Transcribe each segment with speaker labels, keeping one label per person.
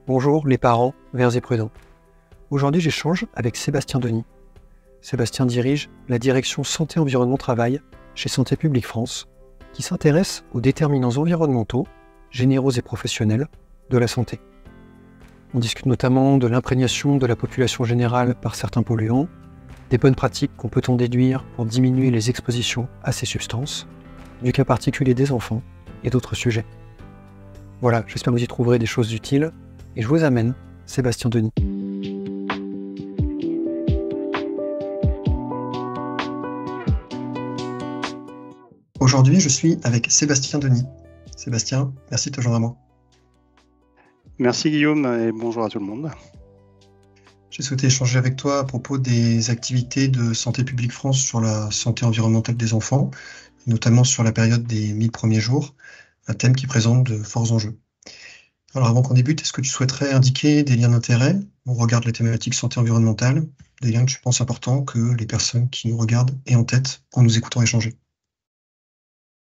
Speaker 1: Bonjour les parents, verts et prudents. Aujourd'hui j'échange avec Sébastien Denis. Sébastien dirige la direction Santé Environnement Travail chez Santé publique France, qui s'intéresse aux déterminants environnementaux, généraux et professionnels, de la santé. On discute notamment de l'imprégnation de la population générale par certains polluants, des bonnes pratiques qu'on peut en déduire pour diminuer les expositions à ces substances, du cas particulier des enfants et d'autres sujets. Voilà, j'espère que vous y trouverez des choses utiles, et je vous amène Sébastien Denis. Aujourd'hui, je suis avec Sébastien Denis. Sébastien, merci de te joindre à moi.
Speaker 2: Merci Guillaume et bonjour à tout le monde.
Speaker 1: J'ai souhaité échanger avec toi à propos des activités de Santé publique France sur la santé environnementale des enfants, notamment sur la période des 1000 premiers jours, un thème qui présente de forts enjeux. Alors avant qu'on débute, est-ce que tu souhaiterais indiquer des liens d'intérêt au regard de la thématique santé environnementale, des liens que tu penses importants que les personnes qui nous regardent aient en tête en nous écoutant échanger?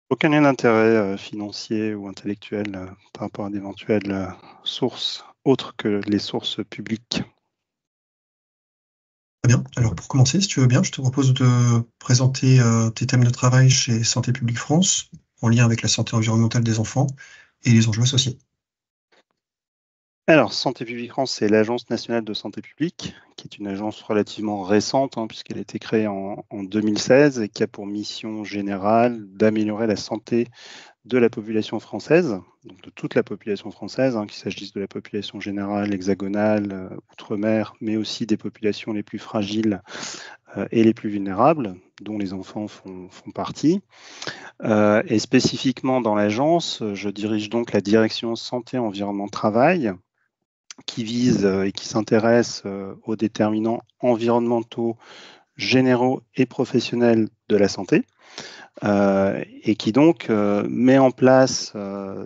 Speaker 2: Aucun lien d'intérêt financier ou intellectuel par rapport à d'éventuelles sources autres que les sources publiques.
Speaker 1: Très bien. Alors pour commencer, si tu veux bien, je te propose de présenter tes thèmes de travail chez Santé publique France, en lien avec la santé environnementale des enfants et les enjeux associés.
Speaker 2: Alors, Santé publique France, c'est l'Agence nationale de santé publique, qui est une agence relativement récente, puisqu'elle a été créée en 2016 et qui a pour mission générale d'améliorer la santé de la population française, donc de toute la population française, qu'il s'agisse de la population générale, hexagonale, outre-mer, mais aussi des populations les plus fragiles et les plus vulnérables, dont les enfants font partie. Et spécifiquement dans l'agence, je dirige donc la direction Santé Environnement Travail, qui vise et qui s'intéresse aux déterminants environnementaux, généraux et professionnels de la santé. Et qui donc met en place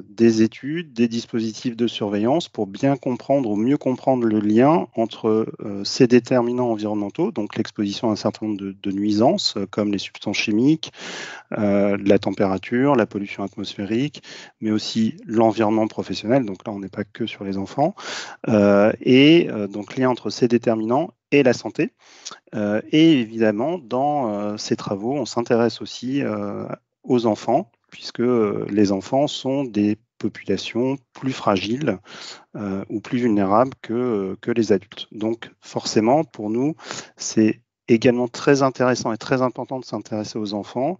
Speaker 2: des études, des dispositifs de surveillance pour bien comprendre ou mieux comprendre le lien entre ces déterminants environnementaux, donc l'exposition à un certain nombre de nuisances comme les substances chimiques, la température, la pollution atmosphérique, mais aussi l'environnement professionnel, donc là on n'est pas que sur les enfants, et donc lien entre ces déterminants et la santé. Et évidemment, dans ces travaux, on s'intéresse aussi aux enfants, puisque les enfants sont des populations plus fragiles ou plus vulnérables que les adultes. Donc forcément, pour nous, c'est également très intéressant et très important de s'intéresser aux enfants,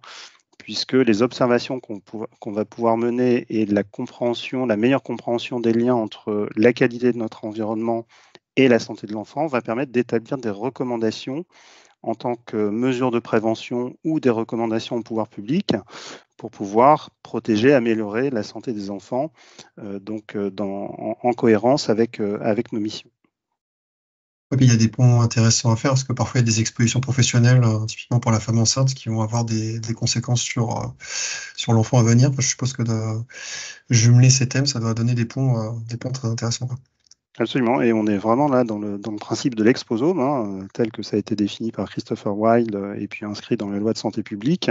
Speaker 2: puisque les observations qu'on va pouvoir mener et la meilleure compréhension des liens entre la qualité de notre environnement et la santé de l'enfant va permettre d'établir des recommandations en tant que mesures de prévention ou des recommandations au pouvoir public pour pouvoir protéger, améliorer la santé des enfants, en cohérence avec nos missions.
Speaker 1: Et puis il y a des points intéressants à faire, parce que parfois il y a des expositions professionnelles, typiquement pour la femme enceinte, qui vont avoir des conséquences sur l'enfant à venir. Je suppose que de jumeler ces thèmes, ça doit donner des points très intéressants, quoi.
Speaker 2: Absolument, et on est vraiment là dans le principe de l'exposome, tel que ça a été défini par Christopher Wilde et puis inscrit dans la loi de santé publique,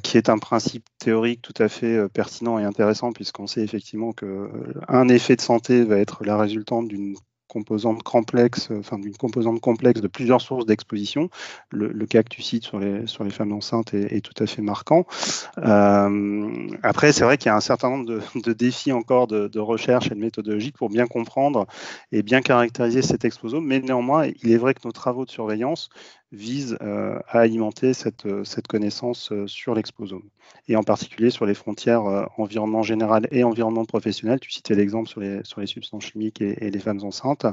Speaker 2: qui est un principe théorique tout à fait pertinent et intéressant, puisqu'on sait effectivement qu'un effet de santé va être la résultante d'une composante complexe de plusieurs sources d'exposition. Le cas que tu cites sur les femmes enceintes est tout à fait marquant. Après, c'est vrai qu'il y a un certain nombre de défis encore de recherche et de méthodologie pour bien comprendre et bien caractériser cet exposome, mais néanmoins, il est vrai que nos travaux de surveillance visent à alimenter cette connaissance sur l'exposome, et en particulier sur les frontières environnement général et environnement professionnel. Tu citais l'exemple sur les substances chimiques et les femmes enceintes,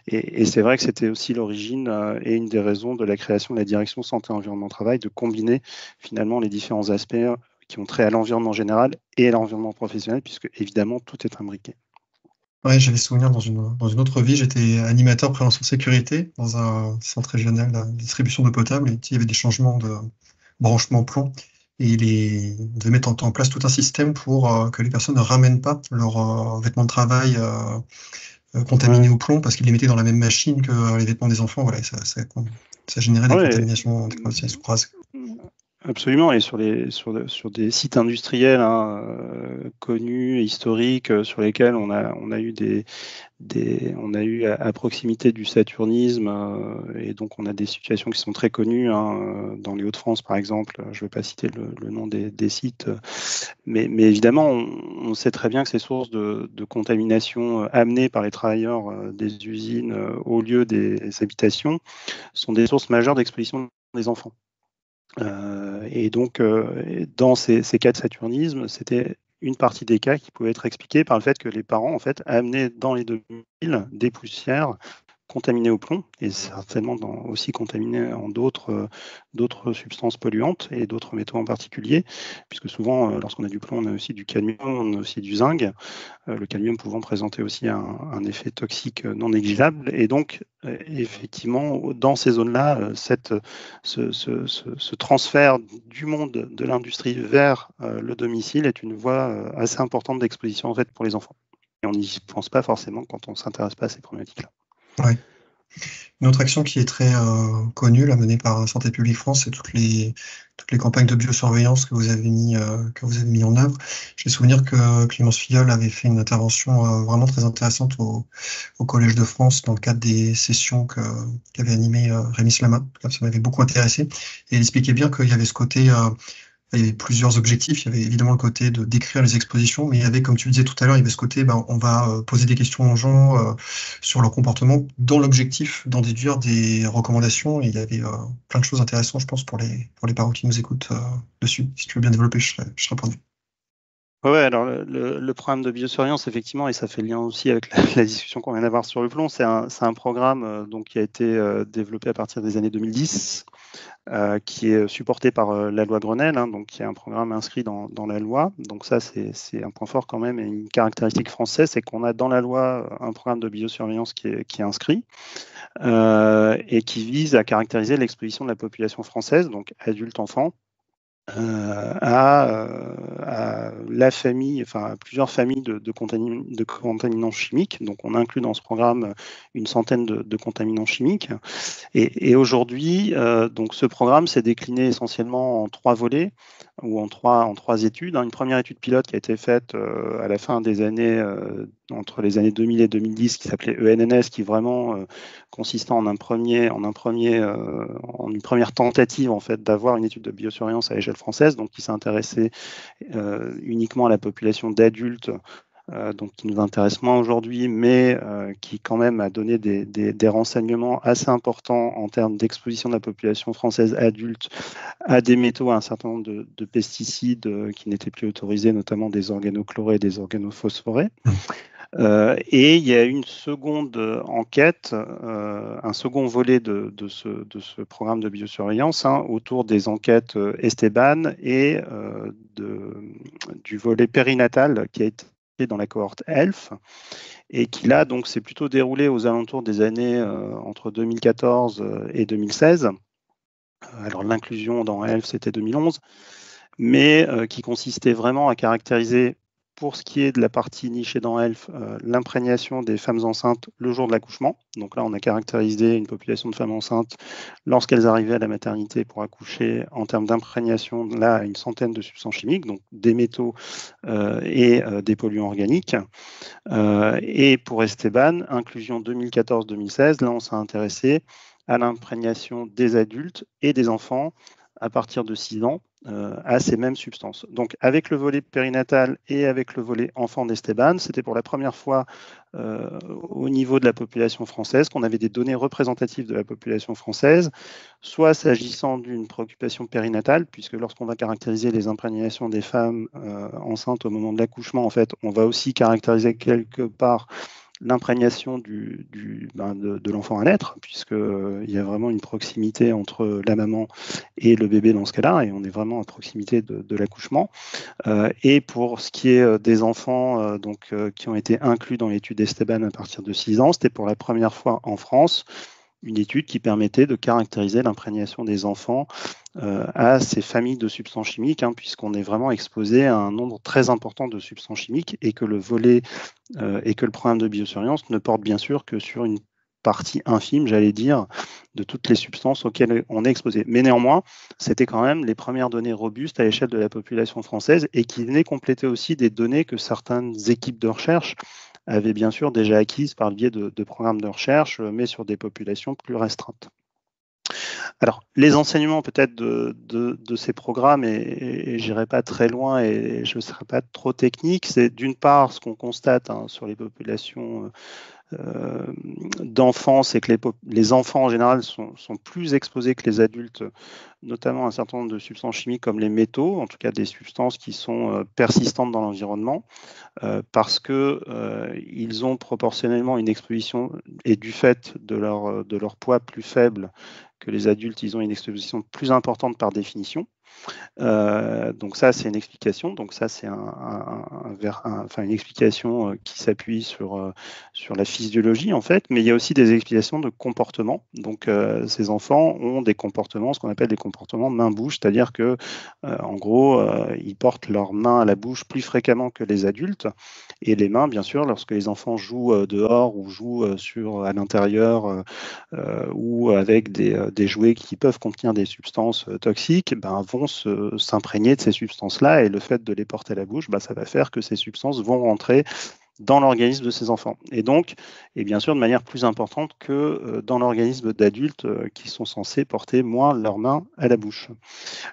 Speaker 2: et c'est vrai que c'était aussi l'origine et une des raisons de la création de la direction Santé Environnement Travail, de combiner finalement les différents aspects qui ont trait à l'environnement général et à l'environnement professionnel, puisque évidemment tout est imbriqué.
Speaker 1: Ouais, j'avais souvenir dans une autre vie, j'étais animateur prévention sécurité dans un centre régional de distribution d'eau potable, et il y avait des changements de branchement plomb, et ils devaient mettre en place tout un système pour que les personnes ne ramènent pas leurs vêtements de travail contaminés au plomb, parce qu'ils les mettaient dans la même machine que les vêtements des enfants. Voilà, ça générait des contaminations sous gaz.
Speaker 2: Absolument, et sur des sites industriels connus, historiques, sur lesquels on a eu on a eu à proximité du saturnisme, et donc on a des situations qui sont très connues, dans les Hauts-de-France par exemple. Je ne vais pas citer le nom des sites, mais évidemment on sait très bien que ces sources de contamination amenées par les travailleurs des usines au lieu des habitations sont des sources majeures d'exposition des enfants. Et donc, dans ces cas de saturnisme, c'était une partie des cas qui pouvaient être expliqués par le fait que les parents, en fait, amenaient dans les domiciles des poussières contaminées au plomb et certainement aussi contaminées en d'autres substances polluantes et d'autres métaux en particulier, puisque souvent, lorsqu'on a du plomb, on a aussi du cadmium, on a aussi du zinc. Le cadmium pouvant présenter aussi un effet toxique non négligeable. Et donc, effectivement, dans ces zones-là, ce transfert du monde de l'industrie vers le domicile est une voie assez importante d'exposition en fait, pour les enfants. Et on n'y pense pas forcément quand on ne s'intéresse pas à ces problématiques-là.
Speaker 3: Ouais. Une autre action qui est très connue, là, menée par Santé publique France, c'est toutes les campagnes de biosurveillance que vous avez mis en œuvre. J'ai souvenir que Clémence Filleul avait fait une intervention vraiment très intéressante au Collège de France dans le cadre des sessions qu'avait animé Rémi Slama. Ça m'avait beaucoup intéressé. Et elle expliquait bien qu'il y avait ce côté il y avait plusieurs objectifs. Il y avait évidemment le côté de décrire les expositions, mais il y avait, comme tu le disais tout à l'heure, il y avait ce côté, on va poser des questions aux gens sur leur comportement dans l'objectif d'en déduire des recommandations. Et il y avait plein de choses intéressantes, je pense, pour les parents qui nous écoutent dessus. Si tu veux bien développer, je serai preneur.
Speaker 2: Ouais, alors le programme de biosurveillance, effectivement, et ça fait lien aussi avec la discussion qu'on vient d'avoir sur le plomb, c'est un programme donc, qui a été développé à partir des années 2010, qui est supporté par la loi Grenelle, donc qui est un programme inscrit dans la loi. Donc ça, c'est un point fort quand même, et une caractéristique française, c'est qu'on a dans la loi un programme de biosurveillance qui est inscrit et qui vise à caractériser l'exposition de la population française, donc adultes, enfants, à la famille, enfin à plusieurs familles de contaminants chimiques. Donc on inclut dans ce programme une centaine de contaminants chimiques. Et aujourd'hui, donc ce programme s'est décliné essentiellement en 3 volets ou en trois études. Une première étude pilote qui a été faite à la fin des années, entre les années 2000 et 2010, qui s'appelait ENNS, qui vraiment consistait en une première tentative en fait d'avoir une étude de biosurveillance à l'échelle française, donc qui s'est intéressée uniquement à la population d'adultes. Donc qui nous intéresse moins aujourd'hui, mais qui quand même a donné des renseignements assez importants en termes d'exposition de la population française adulte à des métaux, à un certain nombre de pesticides qui n'étaient plus autorisés, notamment des organochlorés et des organophosphorés. Et il y a une seconde enquête, un second volet de ce programme de biosurveillance autour des enquêtes Esteban et du volet périnatal qui a été dans la cohorte ELF, et qui là donc s'est plutôt déroulé aux alentours des années entre 2014 et 2016. Alors l'inclusion dans ELF c'était 2011, mais qui consistait vraiment à caractériser, pour ce qui est de la partie nichée dans ELF, l'imprégnation des femmes enceintes le jour de l'accouchement. Donc là, on a caractérisé une population de femmes enceintes lorsqu'elles arrivaient à la maternité pour accoucher en termes d'imprégnation, là, une centaine de substances chimiques, donc des métaux et des polluants organiques. Et pour Esteban, inclusion 2014-2016, là, on s'est intéressé à l'imprégnation des adultes et des enfants à partir de 6 ans à ces mêmes substances. Donc avec le volet périnatal et avec le volet enfant d'Esteban, c'était pour la première fois au niveau de la population française qu'on avait des données représentatives de la population française, soit s'agissant d'une préoccupation périnatale, puisque lorsqu'on va caractériser les imprégnations des femmes enceintes au moment de l'accouchement, en fait, on va aussi caractériser quelque part l'imprégnation de l'enfant à naître, puisqu'il y a vraiment une proximité entre la maman et le bébé dans ce cas-là, et on est vraiment à proximité de l'accouchement. Et pour ce qui est des enfants qui ont été inclus dans l'étude Esteban à partir de 6 ans, c'était pour la première fois en France une étude qui permettait de caractériser l'imprégnation des enfants à ces familles de substances chimiques, puisqu'on est vraiment exposé à un nombre très important de substances chimiques et que le programme de biosurveillance ne porte bien sûr que sur une partie infime, j'allais dire, de toutes les substances auxquelles on est exposé. Mais néanmoins, c'était quand même les premières données robustes à l'échelle de la population française et qui venaient compléter aussi des données que certaines équipes de recherche avaient bien sûr déjà acquises par le biais de programmes de recherche, mais sur des populations plus restreintes. Alors, les enseignements peut-être de ces programmes, et je n'irai pas très loin et je ne serai pas trop technique, c'est d'une part ce qu'on constate sur les populations d'enfants, c'est que les enfants en général sont plus exposés que les adultes, notamment à un certain nombre de substances chimiques comme les métaux, en tout cas des substances qui sont persistantes dans l'environnement, parce qu'ils ont proportionnellement une exposition, et du fait de leur poids plus faible que les adultes, ils ont une exposition plus importante par définition. Donc ça, c'est une explication. Donc ça, c'est une explication qui s'appuie sur la physiologie, en fait. Mais il y a aussi des explications de comportement. Donc ces enfants ont des comportements, ce qu'on appelle des comportements main-bouche, c'est-à-dire que, en gros, ils portent leurs mains à la bouche plus fréquemment que les adultes. Et les mains, bien sûr, lorsque les enfants jouent dehors ou jouent à l'intérieur ou avec des jouets qui peuvent contenir des substances toxiques, vont s'imprégner de ces substances-là, et le fait de les porter à la bouche, ça va faire que ces substances vont rentrer dans l'organisme de ces enfants. Et donc, et bien sûr de manière plus importante que dans l'organisme d'adultes qui sont censés porter moins leurs mains à la bouche.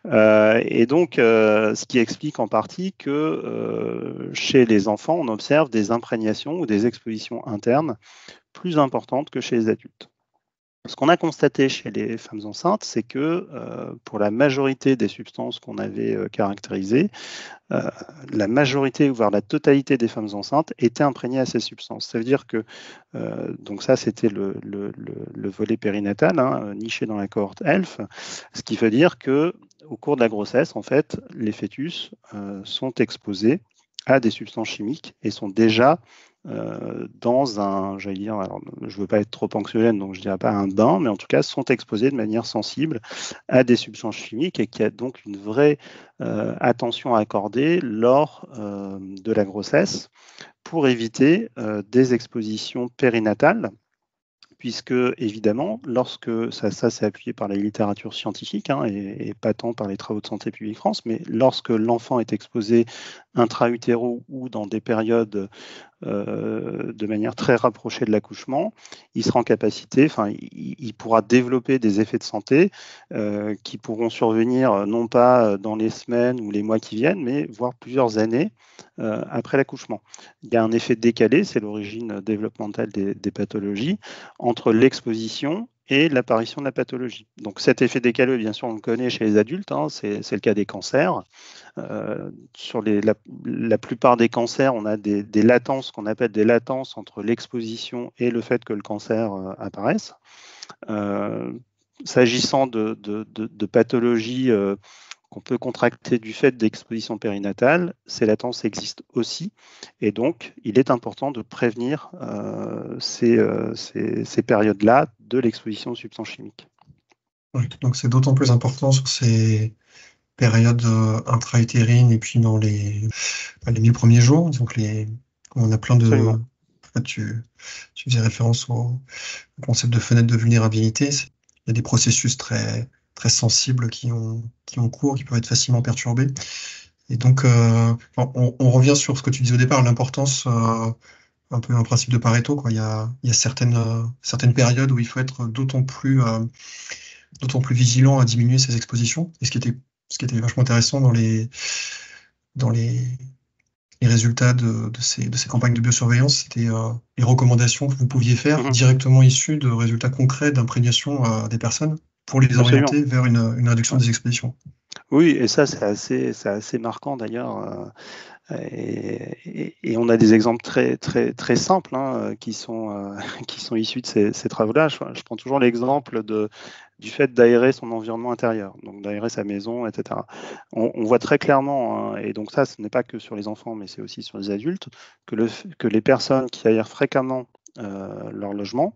Speaker 2: Et donc, ce qui explique en partie que chez les enfants, on observe des imprégnations ou des expositions internes plus importantes que chez les adultes. Ce qu'on a constaté chez les femmes enceintes, c'est que pour la majorité des substances qu'on avait caractérisées, la majorité, voire la totalité des femmes enceintes étaient imprégnées à ces substances. Ça veut dire que, donc ça c'était le volet périnatal, niché dans la cohorte ELF, ce qui veut dire que au cours de la grossesse, en fait, les fœtus sont exposés à des substances chimiques et sont déjà dans un, j'allais dire, alors je ne veux pas être trop anxiogène, donc je ne dirais pas un bain, mais en tout cas sont exposés de manière sensible à des substances chimiques et qu'il y a donc une vraie attention à accorder lors de la grossesse pour éviter des expositions périnatales, puisque évidemment, lorsque ça c'est appuyé par la littérature scientifique et pas tant par les travaux de Santé publique France, mais lorsque l'enfant est exposé intra-utéro ou dans des périodes de manière très rapprochée de l'accouchement, il sera en capacité, il pourra développer des effets de santé qui pourront survenir non pas dans les semaines ou les mois qui viennent, mais voire plusieurs années après l'accouchement. Il y a un effet décalé, c'est l'origine développementale des pathologies, entre l'exposition et l'apparition de la pathologie. Donc cet effet décalé, bien sûr, on le connaît chez les adultes, c'est le cas des cancers. Sur la plupart des cancers, on a des latences, qu'on appelle des latences entre l'exposition et le fait que le cancer apparaisse. S'agissant de pathologies qu'on peut contracter du fait d'exposition périnatale, ces latences existent aussi, et donc il est important de prévenir ces périodes-là de l'exposition aux substances chimiques.
Speaker 3: Oui, donc c'est d'autant plus important sur ces périodes intra-utérines et puis dans les 1000 premiers jours, donc on a plein de...
Speaker 2: Absolument.
Speaker 3: Tu faisais référence au concept de fenêtre de vulnérabilité. Il y a des processus très, très sensibles qui ont cours, qui peuvent être facilement perturbés. Et donc, on revient sur ce que tu disais au départ, l'importance, un peu un principe de Pareto, quoi. Il y a certaines périodes où il faut être d'autant plus vigilant à diminuer ses expositions. Et ce qui était vachement intéressant dans les résultats de ces campagnes de biosurveillance, c'était les recommandations que vous pouviez faire directement issues de résultats concrets d'imprégnation des personnes pour les orienter vers une réduction des expositions.
Speaker 2: Oui, et ça, c'est assez marquant d'ailleurs. Et on a des exemples très, très, très simples qui sont issus de ces travaux-là. Je prends toujours l'exemple du fait d'aérer son environnement intérieur, donc d'aérer sa maison, etc. On voit très clairement, et donc ça, ce n'est pas que sur les enfants, mais c'est aussi sur les adultes, que les personnes qui aèrent fréquemment leur logement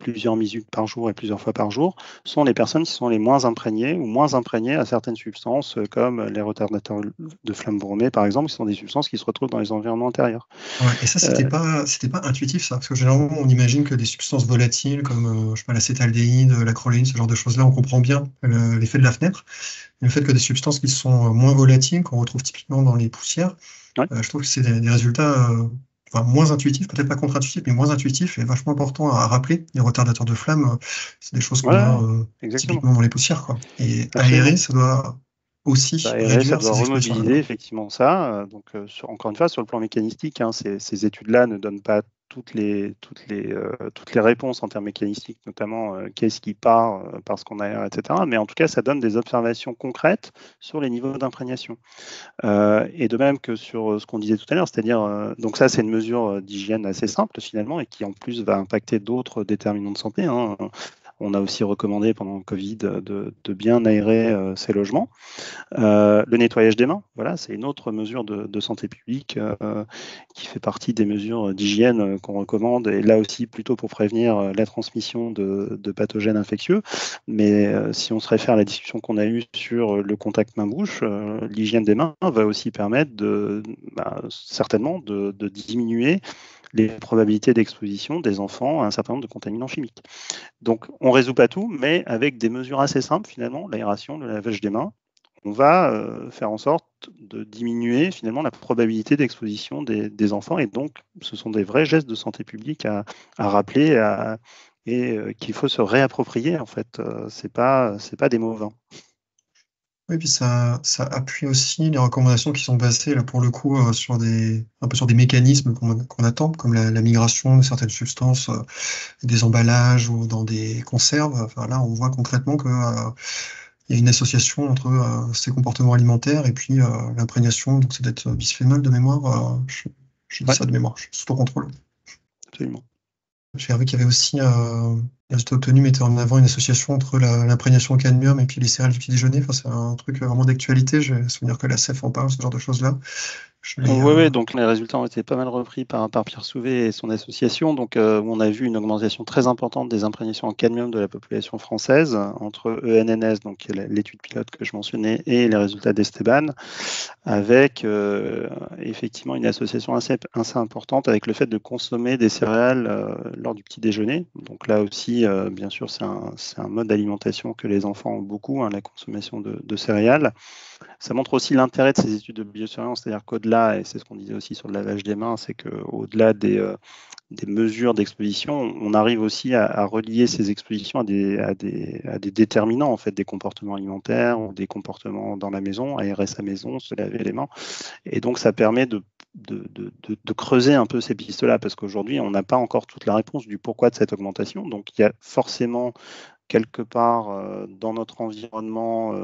Speaker 2: plusieurs minutes par jour et plusieurs fois par jour, sont les personnes qui sont les moins imprégnées ou moins imprégnées à certaines substances comme les retardateurs de flamme bromée, par exemple, qui sont des substances qui se retrouvent dans les environnements intérieurs.
Speaker 3: Ouais, et ça, c'était pas intuitif, ça, parce que généralement, on imagine que des substances volatiles comme je sais pas, l'acétaldéhyde, l'acroléine, ce genre de choses-là, on comprend bien l'effet de la fenêtre. Mais le fait que des substances qui sont moins volatiles, qu'on retrouve typiquement dans les poussières,
Speaker 2: Ouais.
Speaker 3: je trouve que c'est des résultats moins intuitifs, peut-être pas contre-intuitifs, mais moins intuitifs et vachement importants à rappeler. Les retardateurs de flamme, c'est des choses qu'on a
Speaker 2: exactement.
Speaker 3: typiquement dans les poussières, quoi. Et
Speaker 2: Absolument.
Speaker 3: aérer, ça doit aussi
Speaker 2: Aérer, ça
Speaker 3: réduire
Speaker 2: doit
Speaker 3: ces
Speaker 2: remobiliser
Speaker 3: expositions-là.
Speaker 2: effectivement ça. Donc, encore une fois, sur le plan mécanistique, hein, ces études-là ne donnent pas toutes les réponses en termes mécanistiques, notamment qu'est-ce qui part parce qu'on aère, etc. Mais en tout cas, ça donne des observations concrètes sur les niveaux d'imprégnation. Et de même que sur ce qu'on disait tout à l'heure, c'est-à-dire, donc ça, c'est une mesure d'hygiène assez simple finalement et qui en plus va impacter d'autres déterminants de santé, hein. On a aussi recommandé pendant le Covid de bien aérer ces logements. Le nettoyage des mains, voilà, c'est une autre mesure de santé publique qui fait partie des mesures d'hygiène qu'on recommande, et là aussi plutôt pour prévenir la transmission de pathogènes infectieux. Mais si on se réfère à la discussion qu'on a eue sur le contact main-bouche, l'hygiène des mains va aussi permettre certainement de diminuer les probabilités d'exposition des enfants à un certain nombre de contaminants chimiques. Donc on ne résout pas tout, mais avec des mesures assez simples finalement, l'aération, le lavage des mains, on va faire en sorte de diminuer finalement la probabilité d'exposition des enfants, et donc ce sont des vrais gestes de santé publique à rappeler et qu'il faut se réapproprier en fait. C'est pas des mots vains.
Speaker 3: Oui, puis ça appuie aussi les recommandations qui sont basées, là, pour le coup, un peu sur des mécanismes qu'on attend, comme la migration de certaines substances, des emballages ou dans des conserves. Enfin, là, on voit concrètement que, il y a une association entre ces comportements alimentaires et puis l'imprégnation, donc c'est d'être bisphénol de mémoire. Je dis ça de mémoire, je suis sous ton contrôle.
Speaker 2: Absolument.
Speaker 3: J'ai vu qu'il y avait aussi, les résultats obtenus mettaient en avant une association entre l'imprégnation au cadmium et puis les céréales du petit déjeuner. Enfin, c'est un truc vraiment d'actualité. J'ai souvenir que la CEF en parle, ce genre de choses-là.
Speaker 2: Oui, donc les résultats ont été pas mal repris par Pierre Souvé et son association. Donc, on a vu une augmentation très importante des imprégnations en cadmium de la population française entre ENNS, donc l'étude pilote que je mentionnais, et les résultats d'Esteban, avec effectivement une association assez importante avec le fait de consommer des céréales lors du petit déjeuner. Donc là aussi, bien sûr, c'est un mode d'alimentation que les enfants ont beaucoup, hein, la consommation de céréales. Ça montre aussi l'intérêt de ces études de biosurveillance, c'est-à-dire qu'au-delà, et c'est ce qu'on disait aussi sur le lavage des mains, c'est qu'au-delà des mesures d'exposition, on arrive aussi à relier ces expositions à des déterminants, en fait, des comportements alimentaires ou des comportements dans la maison, aérer sa maison, se laver les mains. Et donc, ça permet de creuser un peu ces pistes-là, parce qu'aujourd'hui, on n'a pas encore toute la réponse du pourquoi de cette augmentation. Donc, il y a forcément quelque part dans notre environnement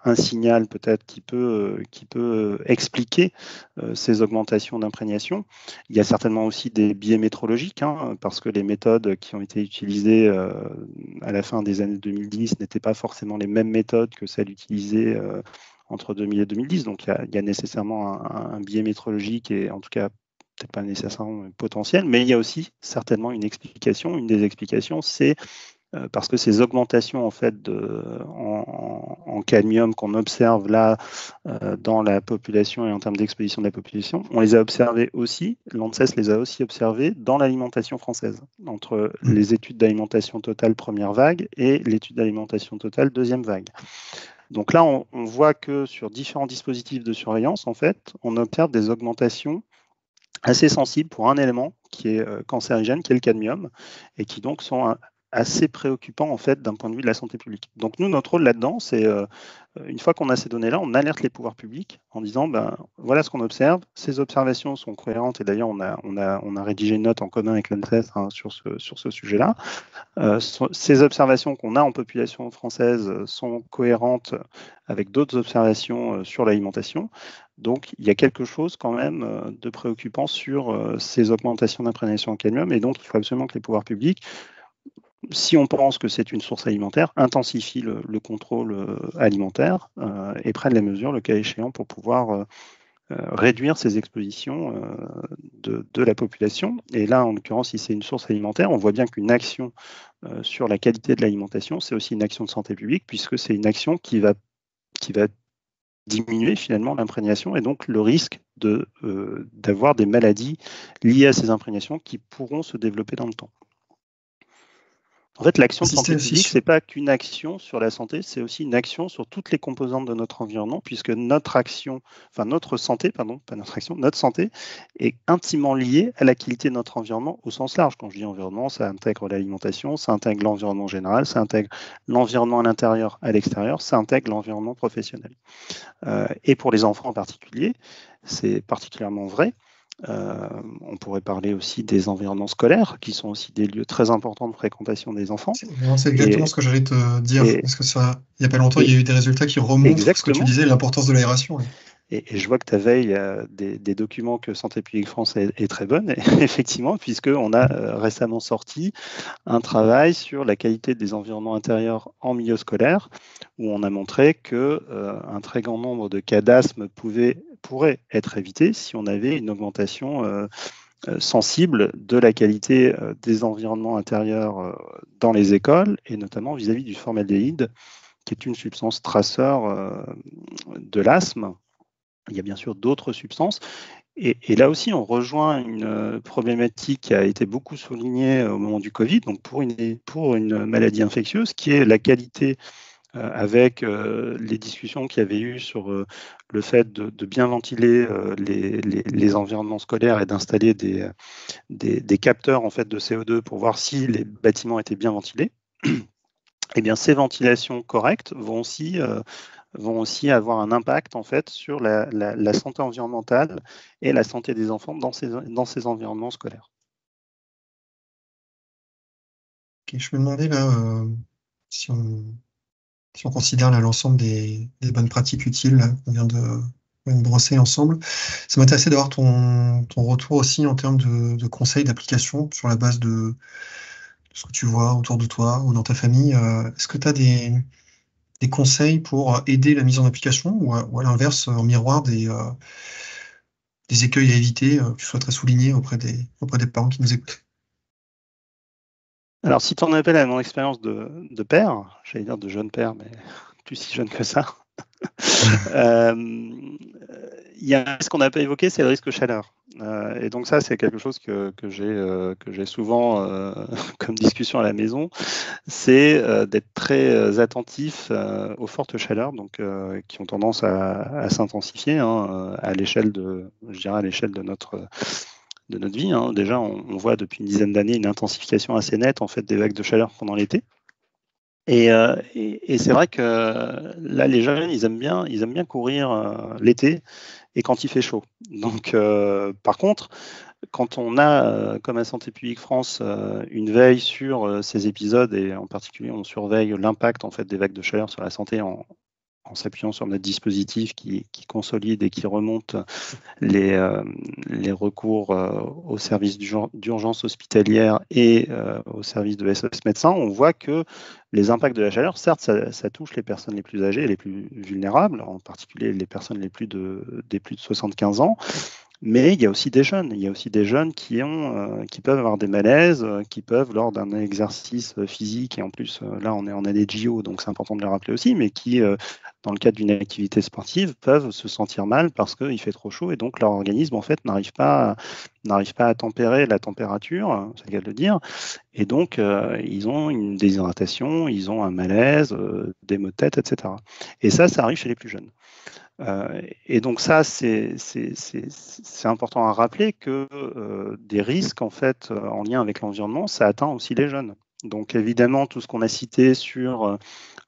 Speaker 2: un signal peut-être qui peut expliquer ces augmentations d'imprégnation. Il y a certainement aussi des biais métrologiques, hein, parce que les méthodes qui ont été utilisées à la fin des années 2010 n'étaient pas forcément les mêmes méthodes que celles utilisées entre 2000 et 2010. Donc il y a nécessairement un biais métrologique, et en tout cas peut-être pas nécessairement potentiel, mais il y a aussi certainement une explication. Une des explications, c'est parce que ces augmentations en fait en cadmium qu'on observe là dans la population et en termes d'exposition de la population, on les a observées aussi, l'ANSES les a aussi observées dans l'alimentation française, entre les études d'alimentation totale première vague et l'étude d'alimentation totale deuxième vague. Donc là, on voit que sur différents dispositifs de surveillance, en fait, on observe des augmentations assez sensibles pour un élément qui est cancérigène, qui est le cadmium, et qui donc sont assez préoccupants en fait d'un point de vue de la santé publique. Donc nous, notre rôle là-dedans, c'est une fois qu'on a ces données-là, on alerte les pouvoirs publics en disant voilà ce qu'on observe, ces observations sont cohérentes, et d'ailleurs on a rédigé une note en commun avec l'ANSES sur ce sujet-là. Ces observations qu'on a en population française sont cohérentes avec d'autres observations sur l'alimentation. Donc, il y a quelque chose quand même de préoccupant sur ces augmentations d'imprégnation en cadmium, et donc il faut absolument que les pouvoirs publics, si on pense que c'est une source alimentaire, intensifient le contrôle alimentaire et prennent les mesures, le cas échéant, pour pouvoir réduire ces expositions de la population. Et là, en l'occurrence, si c'est une source alimentaire, on voit bien qu'une action sur la qualité de l'alimentation, c'est aussi une action de santé publique, puisque c'est une action qui va diminuer finalement l'imprégnation et donc le risque d'avoir des maladies liées à ces imprégnations qui pourront se développer dans le temps. En fait, l'action de santé publique, ce n'est pas qu'une action sur la santé, c'est aussi une action sur toutes les composantes de notre environnement, puisque notre santé est intimement liée à la qualité de notre environnement au sens large. Quand je dis environnement, ça intègre l'alimentation, ça intègre l'environnement général, ça intègre l'environnement à l'intérieur, à l'extérieur, ça intègre l'environnement professionnel. Et pour les enfants en particulier, c'est particulièrement vrai. On pourrait parler aussi des environnements scolaires, qui sont aussi des lieux très importants de fréquentation des enfants.
Speaker 3: C'est exactement ce que j'allais te dire, parce que ça, il n'y a pas longtemps, il y a eu des résultats qui remontent ce que tu disais, l'importance de l'aération.
Speaker 2: Et je vois que ta veille des documents que Santé publique France est très bonne, effectivement, puisqu'on a récemment sorti un travail sur la qualité des environnements intérieurs en milieu scolaire, où on a montré qu'un très grand nombre de cas d'asthme pourrait être évité si on avait une augmentation sensible de la qualité des environnements intérieurs dans les écoles, et notamment vis-à-vis du formaldéhyde, qui est une substance traceur de l'asthme. Il y a bien sûr d'autres substances. Et là aussi, on rejoint une problématique qui a été beaucoup soulignée au moment du Covid, donc pour une maladie infectieuse, qui est la qualité avec les discussions qu'il y avait eu sur le fait de bien ventiler les environnements scolaires et d'installer des capteurs en fait, de CO2 pour voir si les bâtiments étaient bien ventilés. Eh bien, ces ventilations correctes vont aussi avoir un impact en fait sur la santé environnementale et la santé des enfants dans ces environnements scolaires.
Speaker 3: Okay, je me demandais là, si on considère l'ensemble des bonnes pratiques utiles qu'on vient de brosser ensemble, ça m'intéressait d'avoir ton retour aussi en termes de conseils d'application sur la base de ce que tu vois autour de toi ou dans ta famille. Est-ce que tu as des conseils pour aider la mise en application ou à l'inverse, en miroir, des écueils à éviter que tu souhaiterais souligner auprès des parents qui nous écoutent?
Speaker 2: Alors, si tu en appelles à mon expérience de père, j'allais dire de jeune père, mais plus si jeune que ça, il y a un risque qu'on n'a pas évoqué, c'est le risque chaleur. Et donc ça, c'est quelque chose que j'ai souvent comme discussion à la maison, c'est d'être très attentif aux fortes chaleurs, donc qui ont tendance à s'intensifier à l'échelle de notre vie. Déjà, on voit depuis une dizaine d'années une intensification assez nette en fait des vagues de chaleur pendant l'été. Et c'est vrai que là, les jeunes, ils aiment bien courir l'été et quand il fait chaud. Donc, par contre, quand on a, comme à Santé publique France, une veille sur ces épisodes, et en particulier, on surveille l'impact en fait des vagues de chaleur sur la santé en s'appuyant sur notre dispositif qui consolide et qui remonte les recours au service d'urgence hospitalière et au service de SOS médecins, on voit que les impacts de la chaleur, certes, ça touche les personnes les plus âgées et les plus vulnérables, en particulier les personnes des plus de 75 ans, mais il y a aussi des jeunes. Il y a aussi des jeunes qui peuvent avoir des malaises, qui peuvent, lors d'un exercice physique, et en plus, là, on est en année de JO, donc c'est important de le rappeler aussi, mais qui, dans le cadre d'une activité sportive, peuvent se sentir mal parce qu'il fait trop chaud et donc leur organisme, en fait, n'arrive pas à tempérer la température, c'est le cas de le dire, et donc ils ont une déshydratation, ils ont un malaise, des maux de tête, etc. Et ça arrive chez les plus jeunes. Et donc ça, c'est important à rappeler que des risques en fait en lien avec l'environnement, ça atteint aussi les jeunes. Donc évidemment, tout ce qu'on a cité sur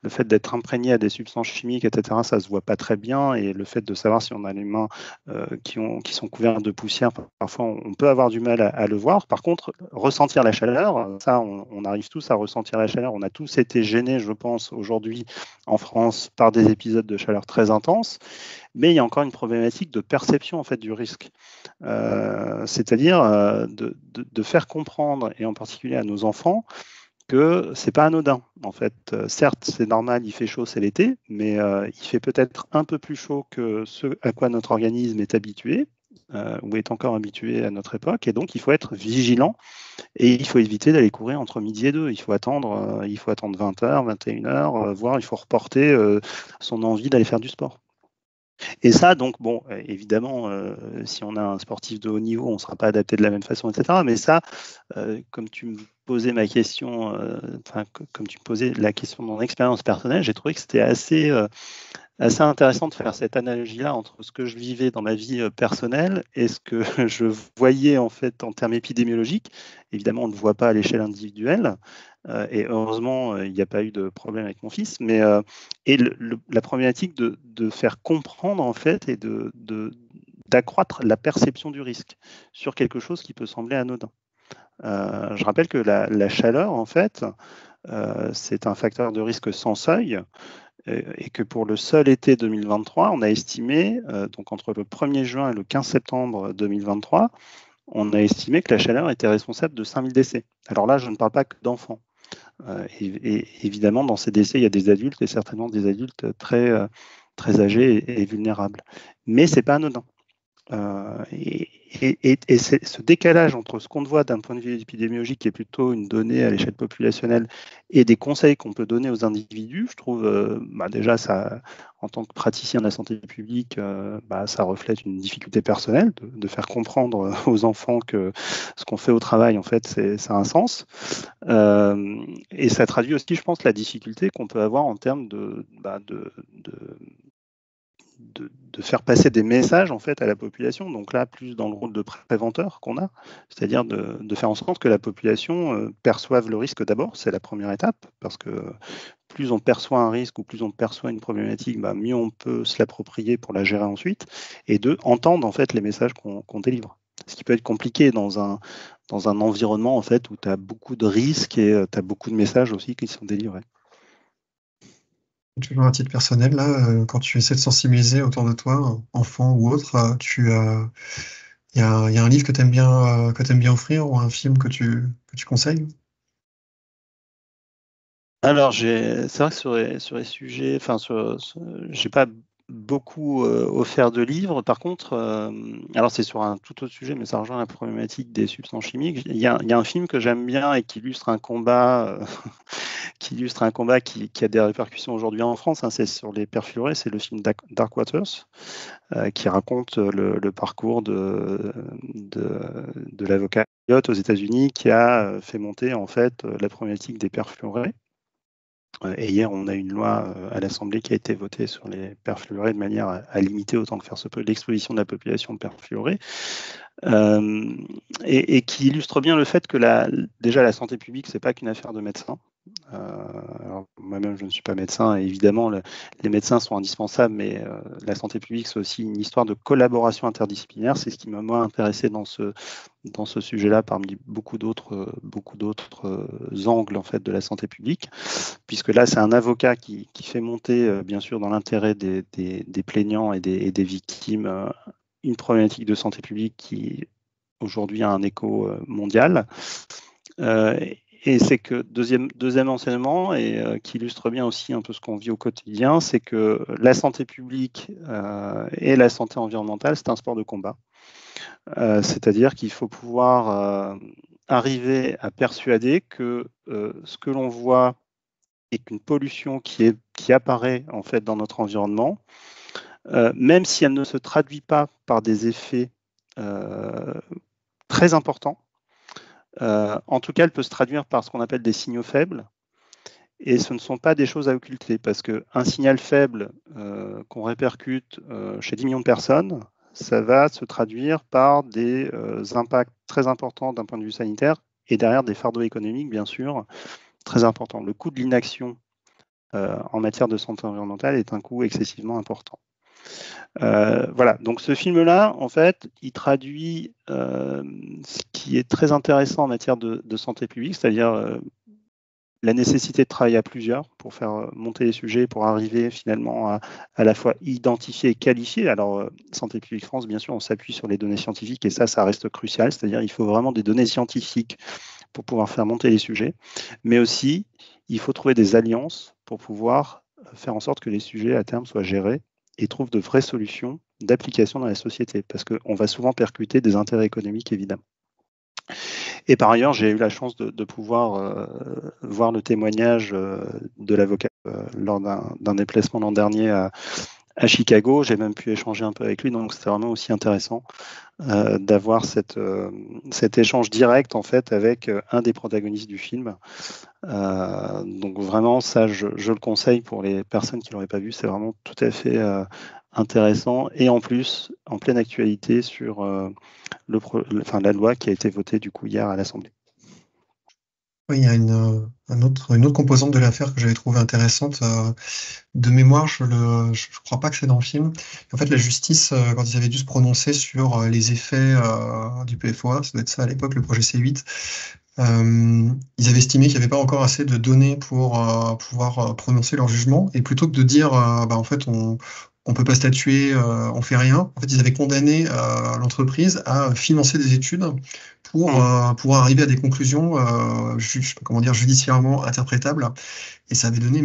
Speaker 2: le fait d'être imprégné à des substances chimiques, etc., ça ne se voit pas très bien. Et le fait de savoir si on a les mains qui sont couvertes de poussière, parfois on peut avoir du mal à le voir. Par contre, ressentir la chaleur, ça, on arrive tous à ressentir la chaleur. On a tous été gênés, je pense, aujourd'hui en France par des épisodes de chaleur très intenses. Mais il y a encore une problématique de perception en fait, du risque. C'est-à-dire de faire comprendre, et en particulier à nos enfants, que c'est pas anodin. En fait, certes, c'est normal, il fait chaud, c'est l'été, mais il fait peut-être un peu plus chaud que ce à quoi notre organisme est habitué, ou est encore habitué à notre époque, et donc il faut être vigilant, et il faut éviter d'aller courir entre midi et 2. Il faut attendre 20h, 21h, voire il faut reporter son envie d'aller faire du sport. Et ça, donc, bon, évidemment, si on a un sportif de haut niveau, on ne sera pas adapté de la même façon, etc. Mais ça, comme tu me posais ma question, comme tu me posais la question de mon expérience personnelle, j'ai trouvé que c'était assez intéressant de faire cette analogie-là entre ce que je vivais dans ma vie personnelle et ce que je voyais en fait en termes épidémiologiques. Évidemment, on ne le voit pas à l'échelle individuelle, et heureusement, il n'y a pas eu de problème avec mon fils. Mais et la problématique de faire comprendre en fait et d'accroître la perception du risque sur quelque chose qui peut sembler anodin. Je rappelle que la chaleur, en fait, c'est un facteur de risque sans seuil. Et que pour le seul été 2023, on a estimé, donc entre le 1er juin et le 15 septembre 2023, on a estimé que la chaleur était responsable de 5000 décès. Alors là, je ne parle pas que d'enfants. Et évidemment, dans ces décès, il y a des adultes, et certainement des adultes très, très âgés et vulnérables. Mais ce n'est pas anodin. Et ce décalage entre ce qu'on voit d'un point de vue épidémiologique, qui est plutôt une donnée à l'échelle populationnelle, et des conseils qu'on peut donner aux individus, je trouve, déjà, ça, en tant que praticien de la santé publique, ça reflète une difficulté personnelle de faire comprendre aux enfants que ce qu'on fait au travail, en fait, ça a un sens. Et ça traduit aussi, je pense, la difficulté qu'on peut avoir en termes de faire passer des messages en fait à la population, donc là plus dans le rôle de préventeur qu'on a, c'est-à-dire de faire en sorte que la population perçoive le risque d'abord, c'est la première étape, parce que plus on perçoit un risque ou plus on perçoit une problématique, mieux on peut se l'approprier pour la gérer ensuite, et entendre en fait les messages qu'on délivre. Ce qui peut être compliqué dans un environnement en fait où tu as beaucoup de risques et tu as beaucoup de messages aussi qui sont délivrés.
Speaker 3: Toujours à titre personnel, là, quand tu essaies de sensibiliser autour de toi, enfant ou autre, il y a un livre que tu aimes bien offrir ou un film que tu conseilles?
Speaker 2: Alors, c'est vrai que sur les sujets, j'ai pas beaucoup offert de livres. Par contre, alors c'est sur un tout autre sujet, mais ça rejoint la problématique des substances chimiques. Il y a un film que j'aime bien et qui illustre un combat, qui a des répercussions aujourd'hui en France. C'est sur les perfluorés, c'est le film Dark Waters, qui raconte le parcours de l'avocat Elliott aux États-Unis qui a fait monter en fait la problématique des perfluorés. Et hier, on a une loi à l'Assemblée qui a été votée sur les perfluorés de manière à limiter autant que faire se peut l'exposition de la population de perfluorés, et qui illustre bien le fait que déjà la santé publique, c'est pas qu'une affaire de médecins. Alors, moi-même, je ne suis pas médecin, et évidemment, les médecins sont indispensables, mais la santé publique, c'est aussi une histoire de collaboration interdisciplinaire. C'est ce qui m'a moi intéressé dans ce sujet-là, parmi beaucoup d'autres angles en fait de la santé publique, puisque là, c'est un avocat qui fait monter, bien sûr, dans l'intérêt des plaignants et des victimes, une problématique de santé publique qui aujourd'hui a un écho mondial. Et c'est que deuxième enseignement, et qui illustre bien aussi un peu ce qu'on vit au quotidien, c'est que la santé publique et la santé environnementale, c'est un sport de combat. C'est-à-dire qu'il faut pouvoir arriver à persuader que ce que l'on voit est qu'une pollution qui apparaît en fait dans notre environnement, même si elle ne se traduit pas par des effets très importants, en tout cas, elle peut se traduire par ce qu'on appelle des signaux faibles. Et ce ne sont pas des choses à occulter, parce qu'un signal faible qu'on répercute chez 10 millions de personnes, ça va se traduire par des impacts très importants d'un point de vue sanitaire, et derrière des fardeaux économiques, bien sûr, très importants. Le coût de l'inaction en matière de santé environnementale est un coût excessivement important. Voilà, donc ce film-là, en fait, il traduit ce qui est très intéressant en matière de santé publique, c'est-à-dire la nécessité de travailler à plusieurs pour faire monter les sujets, pour arriver finalement à la fois identifier et qualifier. Alors, Santé publique France, bien sûr, on s'appuie sur les données scientifiques, et ça reste crucial, c'est-à-dire il faut vraiment des données scientifiques pour pouvoir faire monter les sujets, mais aussi il faut trouver des alliances pour pouvoir faire en sorte que les sujets à terme soient gérés et trouvent de vraies solutions d'application dans la société, parce qu'on va souvent percuter des intérêts économiques, évidemment. Et par ailleurs, j'ai eu la chance de pouvoir voir le témoignage de l'avocat lors d'un déplacement l'an dernier à Chicago. J'ai même pu échanger un peu avec lui, donc c'était vraiment aussi intéressant d'avoir cet échange direct en fait avec un des protagonistes du film. Donc vraiment, ça, je le conseille pour les personnes qui ne l'auraient pas vu. C'est vraiment tout à fait intéressant et en plus, en pleine actualité sur la loi qui a été votée du coup hier à l'Assemblée.
Speaker 3: Oui, il y a une autre composante de l'affaire que j'avais trouvée intéressante. De mémoire, je crois pas que c'est dans le film. En fait, la justice, quand ils avaient dû se prononcer sur les effets du PFOA, ça doit être ça à l'époque, le projet C8, ils avaient estimé qu'il n'y avait pas encore assez de données pour pouvoir prononcer leur jugement. Et plutôt que de dire, en fait, on peut pas statuer, on fait rien. En fait, ils avaient condamné l'entreprise à financer des études pour arriver à des conclusions, je sais pas comment dire, judiciairement interprétables. Et ça avait donné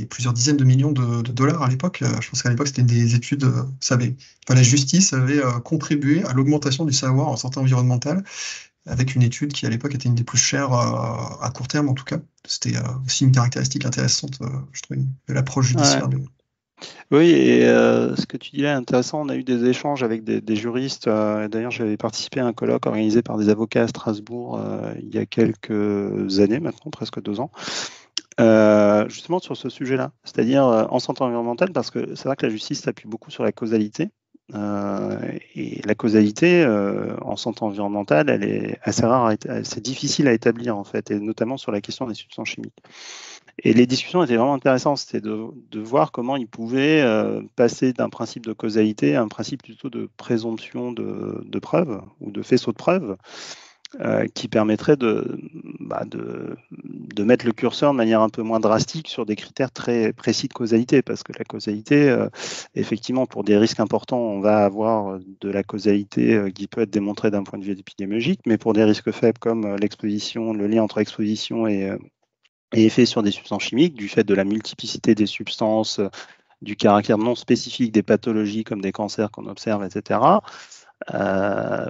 Speaker 3: plusieurs dizaines de millions de dollars à l'époque. Je pense qu'à l'époque, c'était des études, la justice avait contribué à l'augmentation du savoir en santé environnementale avec une étude qui, à l'époque, était une des plus chères à court terme, en tout cas. C'était aussi une caractéristique intéressante, je trouve, de l'approche judiciaire.
Speaker 2: Ouais. Oui, et ce que tu dis là est intéressant. On a eu des échanges avec des juristes. D'ailleurs, j'avais participé à un colloque organisé par des avocats à Strasbourg il y a quelques années, maintenant, presque 2 ans. Justement sur ce sujet-là, c'est-à-dire en santé environnementale, parce que c'est vrai que la justice s'appuie beaucoup sur la causalité. Et la causalité en santé environnementale, elle est assez rare, c'est difficile à établir en fait, et notamment sur la question des substances chimiques. Et les discussions étaient vraiment intéressantes, c'était de voir comment ils pouvaient passer d'un principe de causalité à un principe plutôt de présomption de preuve ou de faisceau de preuve. Qui permettrait de mettre le curseur de manière un peu moins drastique sur des critères très précis de causalité, parce que la causalité, effectivement, pour des risques importants, on va avoir de la causalité qui peut être démontrée d'un point de vue épidémiologique, mais pour des risques faibles comme l'exposition, le lien entre exposition et effet sur des substances chimiques, du fait de la multiplicité des substances, du caractère non spécifique des pathologies comme des cancers qu'on observe, etc.,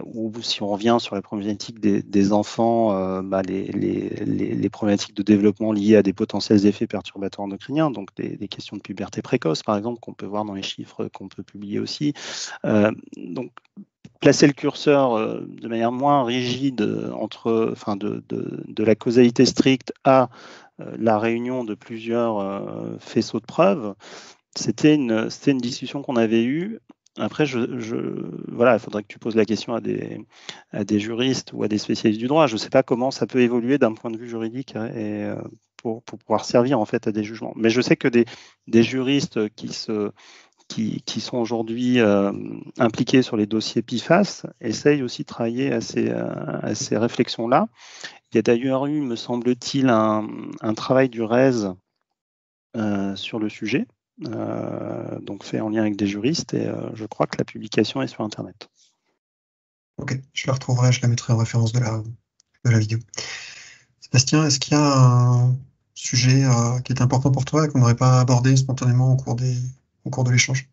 Speaker 2: ou si on revient sur la problématique des enfants, les problématiques de développement liées à des potentiels effets perturbateurs endocriniens, donc des questions de puberté précoce, par exemple, qu'on peut voir dans les chiffres qu'on peut publier aussi. Donc, placer le curseur de manière moins rigide de la causalité stricte à la réunion de plusieurs faisceaux de preuves, c'était une discussion qu'on avait eue. Après, il faudrait que tu poses la question à des juristes ou à des spécialistes du droit. Je ne sais pas comment ça peut évoluer d'un point de vue juridique et pour pouvoir servir en fait à des jugements. Mais je sais que des juristes qui sont aujourd'hui impliqués sur les dossiers PFAS essayent aussi de travailler à ces réflexions-là. Il y a d'ailleurs eu, me semble-t-il, un travail du RES sur le sujet. Donc fait en lien avec des juristes, et je crois que la publication est sur Internet.
Speaker 3: Ok, je la retrouverai, je la mettrai en référence de la vidéo. Sébastien, est-ce qu'il y a un sujet qui est important pour toi et qu'on n'aurait pas abordé spontanément au cours de l'échange?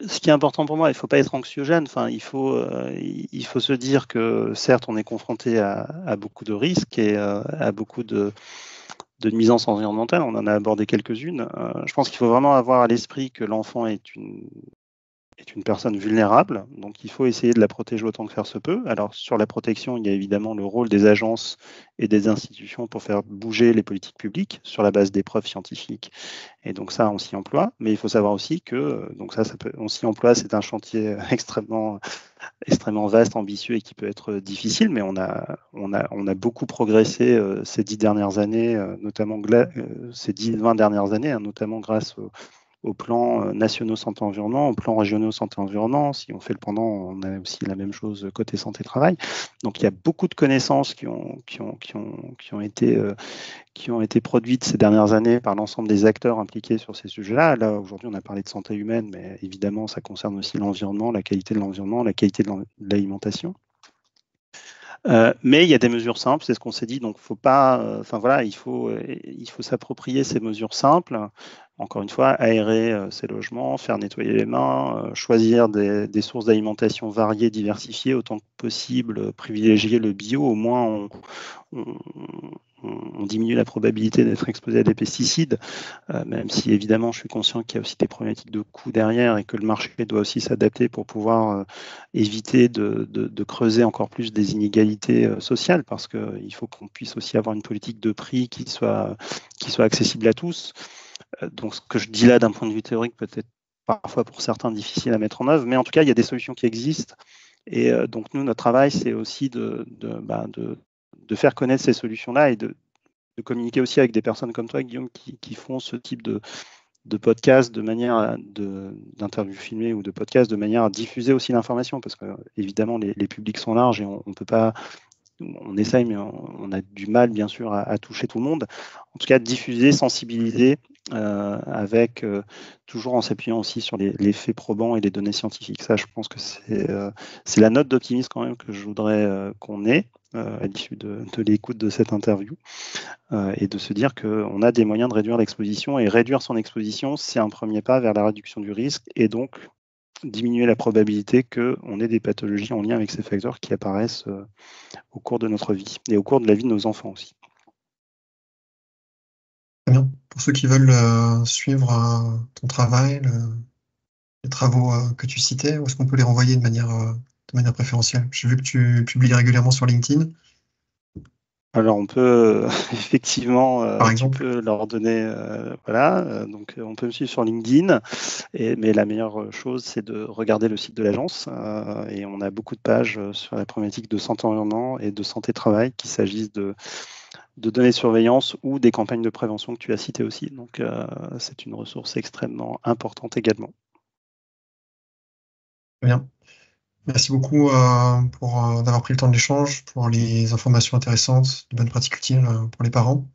Speaker 2: Ce qui est important pour moi, il ne faut pas être anxiogène. Enfin, il faut se dire que certes, on est confronté à beaucoup de risques et à beaucoup de nuisances environnementales. On en a abordé quelques-unes. Je pense qu'il faut vraiment avoir à l'esprit que l'enfant est une personne vulnérable, donc il faut essayer de la protéger autant que faire se peut. Alors sur la protection, il y a évidemment le rôle des agences et des institutions pour faire bouger les politiques publiques sur la base des preuves scientifiques, et donc ça, on s'y emploie, mais il faut savoir aussi que on s'y emploie, c'est un chantier extrêmement vaste, ambitieux et qui peut être difficile, mais on a beaucoup progressé ces 10 dernières années, notamment ces 10-20 dernières années, notamment grâce aux plans nationaux santé-environnement, aux plans régionaux santé-environnement. Si on fait le pendant, on a aussi la même chose côté santé-travail. Donc il y a beaucoup de connaissances qui ont été produites ces dernières années par l'ensemble des acteurs impliqués sur ces sujets-là. Là, aujourd'hui, on a parlé de santé humaine, mais évidemment, ça concerne aussi l'environnement, la qualité de l'environnement, la qualité de l'alimentation. Mais il y a des mesures simples, c'est ce qu'on s'est dit, donc faut pas, il faut s'approprier ces mesures simples. Encore une fois, aérer ses logements, faire nettoyer les mains, choisir des sources d'alimentation variées, diversifiées, autant que possible, privilégier le bio, au moins on diminue la probabilité d'être exposé à des pesticides, même si évidemment je suis conscient qu'il y a aussi des problématiques de coûts derrière et que le marché doit aussi s'adapter pour pouvoir éviter de creuser encore plus des inégalités sociales, parce qu'il faut qu'on puisse aussi avoir une politique de prix qui soit accessible à tous. Donc ce que je dis là d'un point de vue théorique peut-être parfois pour certains difficile à mettre en œuvre, mais en tout cas il y a des solutions qui existent. Et donc nous, notre travail, c'est aussi de faire connaître ces solutions-là et de communiquer aussi avec des personnes comme toi, Guillaume, qui font ce type de podcast de manière d'interviews filmées ou de podcast de manière à diffuser aussi l'information, parce que évidemment les publics sont larges et on peut pas, on essaye, mais on a du mal bien sûr à toucher tout le monde. En tout cas, diffuser, sensibiliser, avec toujours en s'appuyant aussi sur les faits probants et les données scientifiques. Ça, je pense que c'est la note d'optimisme quand même que je voudrais qu'on ait à l'issue de l'écoute de cette interview, et de se dire qu'on a des moyens de réduire l'exposition, et réduire son exposition, c'est un premier pas vers la réduction du risque, et donc diminuer la probabilité qu'on ait des pathologies en lien avec ces facteurs qui apparaissent au cours de notre vie et au cours de la vie de nos enfants aussi.
Speaker 3: Très bien. Pour ceux qui veulent suivre ton travail, les travaux que tu citais, où est-ce qu'on peut les renvoyer de manière préférentielle? J'ai vu que tu publies régulièrement sur LinkedIn.
Speaker 2: Alors on peut effectivement,
Speaker 3: Par exemple,
Speaker 2: tu peux leur donner, donc on peut me suivre sur LinkedIn, mais la meilleure chose c'est de regarder le site de l'agence, et on a beaucoup de pages sur la problématique de santé environnement et de santé travail, qu'il s'agisse de données de surveillance ou des campagnes de prévention que tu as citées aussi. Donc c'est une ressource extrêmement importante également.
Speaker 3: très bien. Merci beaucoup d'avoir pris le temps de l'échange, pour les informations intéressantes, de bonnes pratiques utiles pour les parents.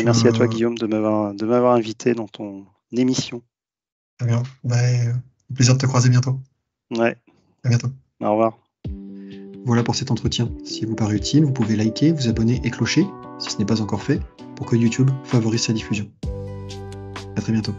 Speaker 2: Merci à toi, Guillaume, de m'avoir invité dans ton émission.
Speaker 3: Très bien. Au plaisir de te croiser bientôt.
Speaker 2: Ouais.
Speaker 3: À bientôt.
Speaker 2: Au revoir.
Speaker 1: Voilà pour cet entretien. S'il vous paraît utile, vous pouvez liker, vous abonner et clocher, si ce n'est pas encore fait, pour que YouTube favorise sa diffusion. À très bientôt.